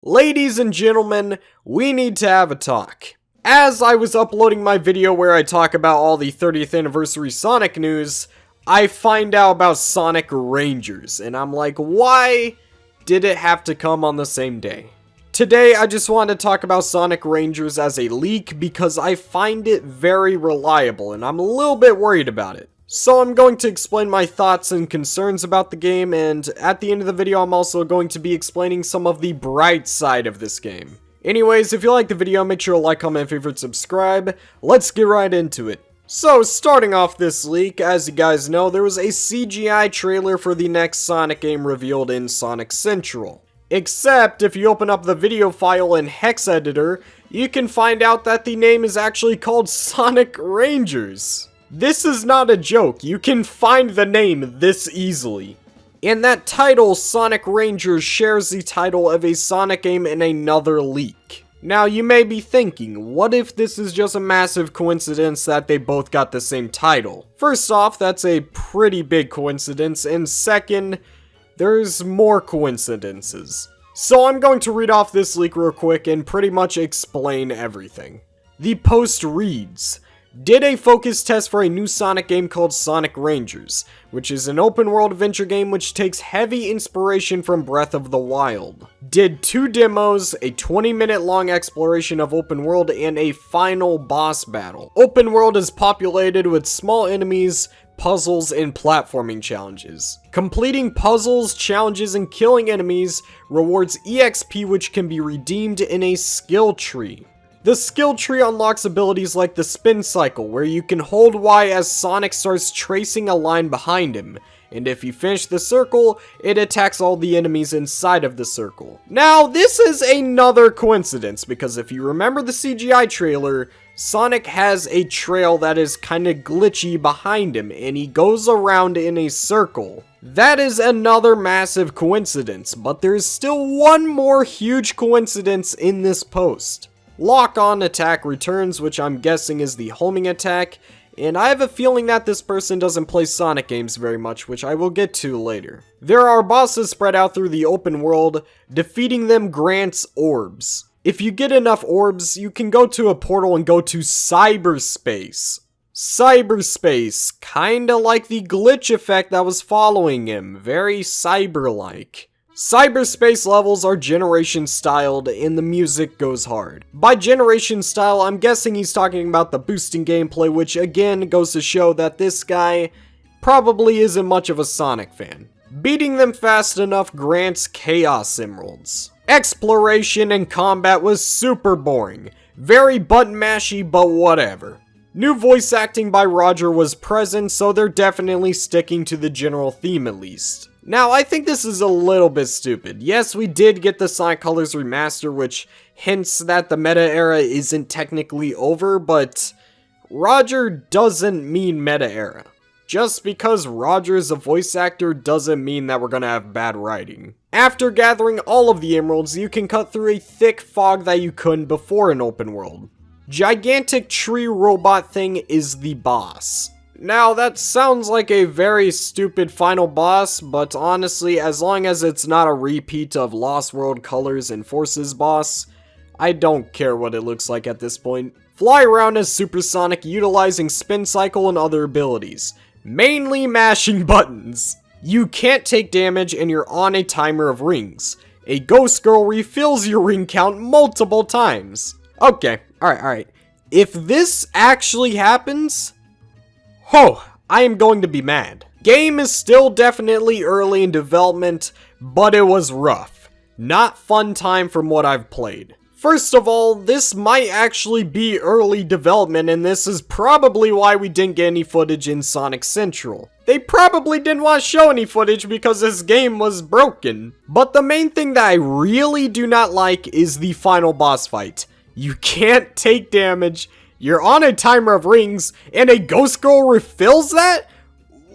Ladies and gentlemen, we need to have a talk. As I was uploading my video where I talk about all the 30th anniversary Sonic news, I find out about Sonic Rangers, and I'm like, why did it have to come on the same day? Today, I just wanted to talk about Sonic Rangers as a leak because I find it very reliable, and I'm a little bit worried about it. So I'm going to explain my thoughts and concerns about the game, and at the end of the video I'm also going to be explaining some of the bright side of this game. Anyways, if you like the video, make sure to like, comment, favorite, subscribe. Let's get right into it. So, starting off this leak, as you guys know, there was a CGI trailer for the next Sonic game revealed in Sonic Central. Except, if you open up the video file in Hex Editor, you can find out that the name is actually called Sonic Rangers. This is not a joke, you can find the name this easily. And that title, Sonic Rangers, shares the title of a Sonic game in another leak. Now you may be thinking, what if this is just a massive coincidence that they both got the same title? First off, that's a pretty big coincidence, and second, there's more coincidences. So I'm going to read off this leak real quick and pretty much explain everything. The post reads, did a focus test for a new Sonic game called Sonic Rangers, which is an open world adventure game which takes heavy inspiration from Breath of the Wild. Did 2 demos, a 20-minute long exploration of open world, and a final boss battle. Open world is populated with small enemies, puzzles, and platforming challenges. Completing puzzles, challenges, and killing enemies rewards EXP which can be redeemed in a skill tree. The skill tree unlocks abilities like the spin cycle, where you can hold Y as Sonic starts tracing a line behind him, and if you finish the circle, it attacks all the enemies inside of the circle. Now, this is another coincidence, because if you remember the CGI trailer, Sonic has a trail that is kinda glitchy behind him, and he goes around in a circle. That is another massive coincidence, but there's still one more huge coincidence in this post. Lock-on attack returns, which I'm guessing is the homing attack, and I have a feeling that this person doesn't play Sonic games very much, which I will get to later. There are bosses spread out through the open world. Defeating them grants orbs. If you get enough orbs, you can go to a portal and go to cyberspace. Cyberspace, kinda like the glitch effect that was following him, very cyber-like. Cyberspace levels are generation styled and the music goes hard. By generation style, I'm guessing he's talking about the boosting gameplay, which again goes to show that this guy probably isn't much of a Sonic fan. Beating them fast enough grants Chaos Emeralds. Exploration and combat was super boring. Very button mashy, but whatever. New voice acting by Roger was present, so they're definitely sticking to the general theme at least. Now, I think this is a little bit stupid. Yes, we did get the Sonic Colors remaster, which hints that the meta era isn't technically over, but Roger doesn't mean meta era. Just because Roger is a voice actor doesn't mean that we're gonna have bad writing. After gathering all of the emeralds, you can cut through a thick fog that you couldn't before in open world. Gigantic tree robot thing is the boss. Now, that sounds like a very stupid final boss, but honestly, as long as it's not a repeat of Lost World Colors and Forces boss, I don't care what it looks like at this point. Fly around as Super Sonic utilizing Spin Cycle and other abilities, mainly mashing buttons. You can't take damage and you're on a timer of rings. A Ghost Girl refills your ring count multiple times. Okay, alright. If this actually happens, I am going to be mad. Game is still definitely early in development, but it was rough. Not fun time from what I've played. First of all, this might actually be early development, and this is probably why we didn't get any footage in Sonic Central. They probably didn't want to show any footage because this game was broken. But the main thing that I really do not like is the final boss fight. You can't take damage. You're on a timer of rings, and a Ghost Girl refills that?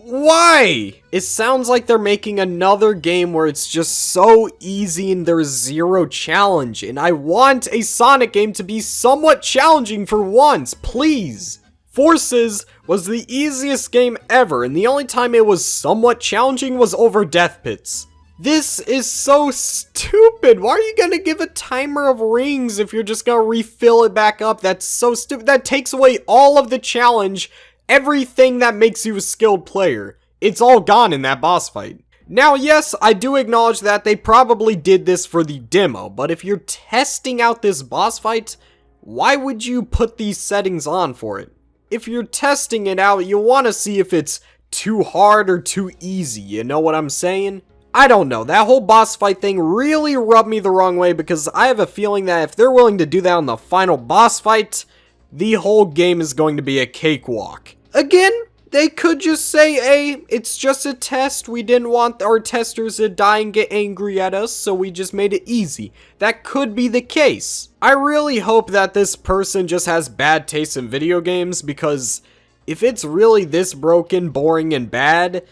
Why? It sounds like they're making another game where it's just so easy and there's zero challenge, and I want a Sonic game to be somewhat challenging for once, please. Forces was the easiest game ever, and the only time it was somewhat challenging was over Death Pits. This is so stupid. Why are you gonna give a timer of rings if you're just gonna refill it back up? That's so stupid. That takes away all of the challenge, everything that makes you a skilled player. It's all gone in that boss fight. Now, yes, I do acknowledge that they probably did this for the demo, but if you're testing out this boss fight, why would you put these settings on for it? If you're testing it out, you want to see if it's too hard or too easy, you know what I'm saying? I don't know, that whole boss fight thing really rubbed me the wrong way because I have a feeling that if they're willing to do that on the final boss fight, the whole game is going to be a cakewalk. Again, they could just say, hey, it's just a test, we didn't want our testers to die and get angry at us, so we just made it easy. That could be the case. I really hope that this person just has bad taste in video games, because if it's really this broken, boring, and bad,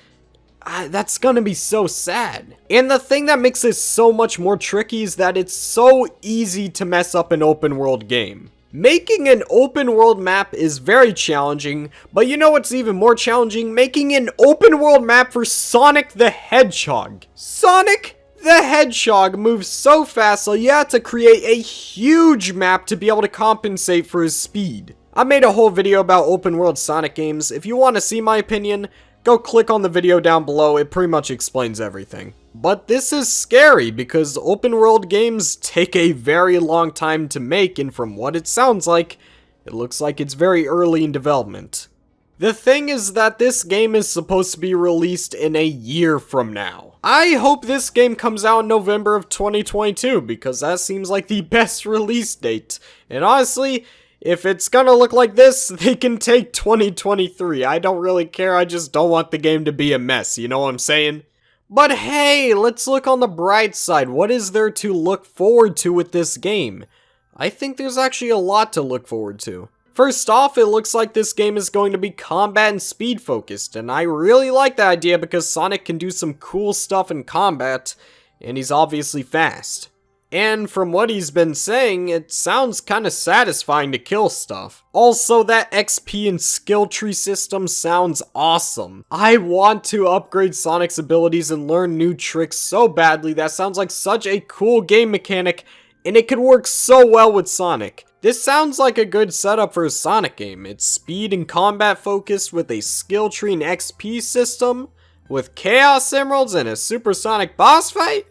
that's gonna be so sad. And the thing that makes this so much more tricky is that it's so easy to mess up an open world game. Making an open world map is very challenging, but you know what's even more challenging? Making an open world map for Sonic the Hedgehog. Sonic the Hedgehog moves so fast, so you have to create a huge map to be able to compensate for his speed. I made a whole video about open world Sonic games. If you want to see my opinion, go click on the video down below. It pretty much explains everything. But this is scary because open world games take a very long time to make, and from what it sounds like, it looks like it's very early in development. The thing is that this game is supposed to be released in a year from now. I hope this game comes out in November of 2022 because that seems like the best release date. And honestly, if it's gonna look like this, they can take 2023. I don't really care, I just don't want the game to be a mess, you know what I'm saying? But hey, let's look on the bright side. What is there to look forward to with this game? I think there's actually a lot to look forward to. First off, it looks like this game is going to be combat and speed focused, and I really like that idea because Sonic can do some cool stuff in combat, and he's obviously fast. And from what he's been saying, it sounds kinda satisfying to kill stuff. Also, that XP and skill tree system sounds awesome. I want to upgrade Sonic's abilities and learn new tricks so badly. That sounds like such a cool game mechanic, and it could work so well with Sonic. This sounds like a good setup for a Sonic game. It's speed and combat focused with a skill tree and XP system, with Chaos Emeralds and a supersonic boss fight?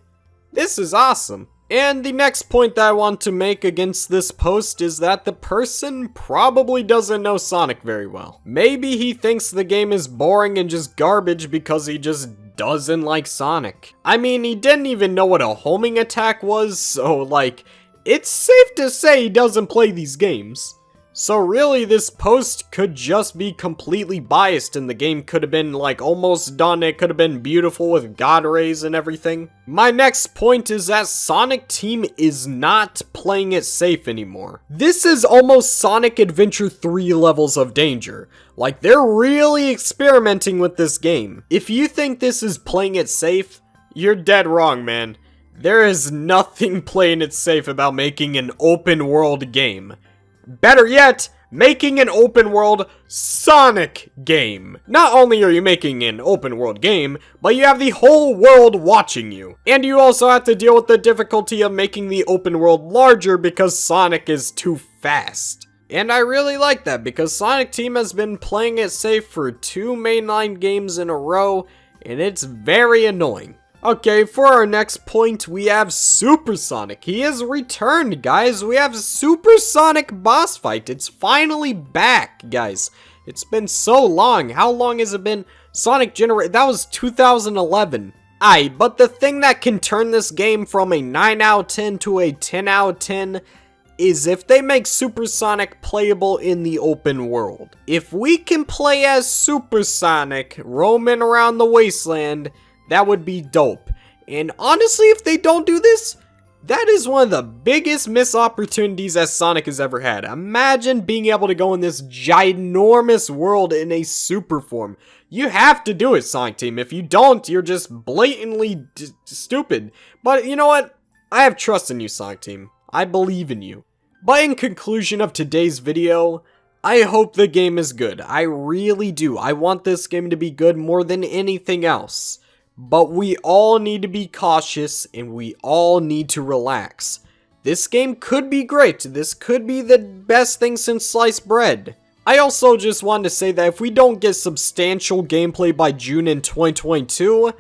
This is awesome. And the next point that I want to make against this post is that the person probably doesn't know Sonic very well. Maybe he thinks the game is boring and just garbage because he just doesn't like Sonic. I mean, he didn't even know what a homing attack was, so like, it's safe to say he doesn't play these games. So really, this post could just be completely biased and the game could have been like almost done. It could have been beautiful with God rays and everything. My next point is that Sonic Team is not playing it safe anymore. This is almost Sonic Adventure 3 levels of danger. Like, they're really experimenting with this game. If you think this is playing it safe, you're dead wrong, man. There is nothing playing it safe about making an open world game. Better yet, making an open world Sonic game. Not only are you making an open world game, but you have the whole world watching you. And you also have to deal with the difficulty of making the open world larger because Sonic is too fast. And I really like that because Sonic Team has been playing it safe for 2 mainline games in a row, and it's very annoying. Okay, for our next point, we have Supersonic. He has returned, guys. We have Supersonic boss fight. It's finally back, guys. It's been so long. How long has it been? Sonic that was 2011. Aye, but the thing that can turn this game from a 9 out of 10 to a 10 out of 10 is if they make Supersonic playable in the open world. If we can play as Supersonic roaming around the wasteland, that would be dope. And honestly, if they don't do this, that is one of the biggest missed opportunities that Sonic has ever had. Imagine being able to go in this ginormous world in a super form. You have to do it, Sonic Team. If you don't, you're just blatantly stupid. But you know what? I have trust in you, Sonic Team. I believe in you. But in conclusion of today's video, I hope the game is good. I really do. I want this game to be good more than anything else. but we all need to be cautious and we all need to relax. This game could be great. This could be the best thing since sliced bread. I also just wanted to say that if we don't get substantial gameplay by June in 2022,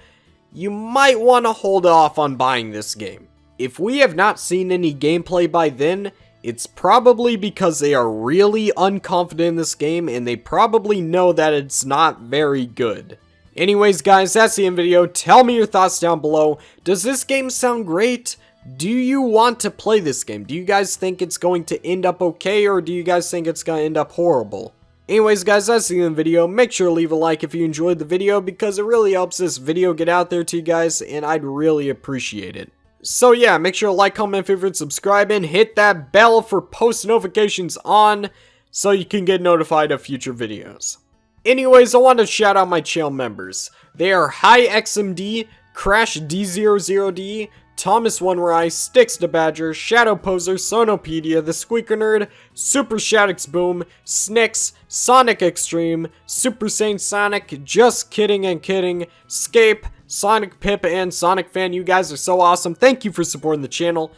you might want to hold off on buying this game. If we have not seen any gameplay by then, it's probably because they are really unconfident in this game and they probably know that it's not very good. Anyways guys, that's the end video. Tell me your thoughts down below. Does this game sound great? Do you want to play this game? Do you guys think it's going to end up okay, or do you guys think it's going to end up horrible? Anyways guys, that's the end of the video. Make sure to leave a like if you enjoyed the video because it really helps this video get out there to you guys and I'd really appreciate it. So yeah, make sure to like, comment, favorite, subscribe, and hit that bell for post notifications on so you can get notified of future videos. Anyways, I want to shout out my channel members. They are HiXMD, Crash D00D, Thomas One Rai, Sticks to Badger, Shadow Poser, Sonopedia, The Squeaker Nerd, Super Shaddix Boom, Snicks, Sonic Extreme, Super Saiyan Sonic, Just Kidding and Kidding, Scape, Sonic Pip, and Sonic Fan. You guys are so awesome. Thank you for supporting the channel.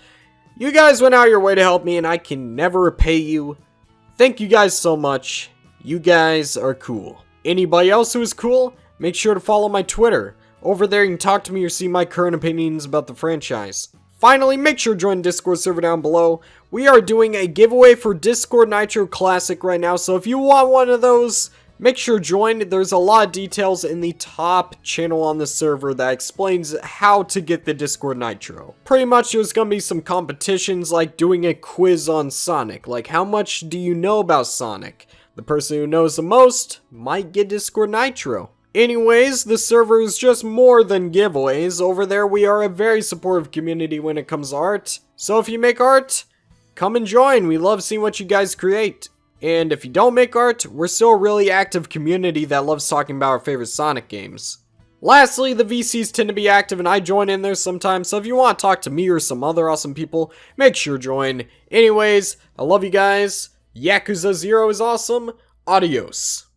You guys went out your way to help me and I can never repay you. Thank you guys so much. You guys are cool. Anybody else who is cool, make sure to follow my Twitter. Over there you can talk to me or see my current opinions about the franchise. Finally, make sure to join the Discord server down below. We are doing a giveaway for Discord Nitro Classic right now, so if you want one of those, make sure to join. There's a lot of details in the top channel on the server that explains how to get the Discord Nitro. Pretty much there's going to be some competitions like doing a quiz on Sonic, like how much do you know about Sonic? The person who knows the most might get Discord Nitro. Anyways, the server is just more than giveaways. Over there, we are a very supportive community when it comes to art. So if you make art, come and join. We love seeing what you guys create. And if you don't make art, we're still a really active community that loves talking about our favorite Sonic games. Lastly, the VCs tend to be active and I join in there sometimes. So if you want to talk to me or some other awesome people, make sure to join. Anyways, I love you guys. Yakuza 0 is awesome. Adios.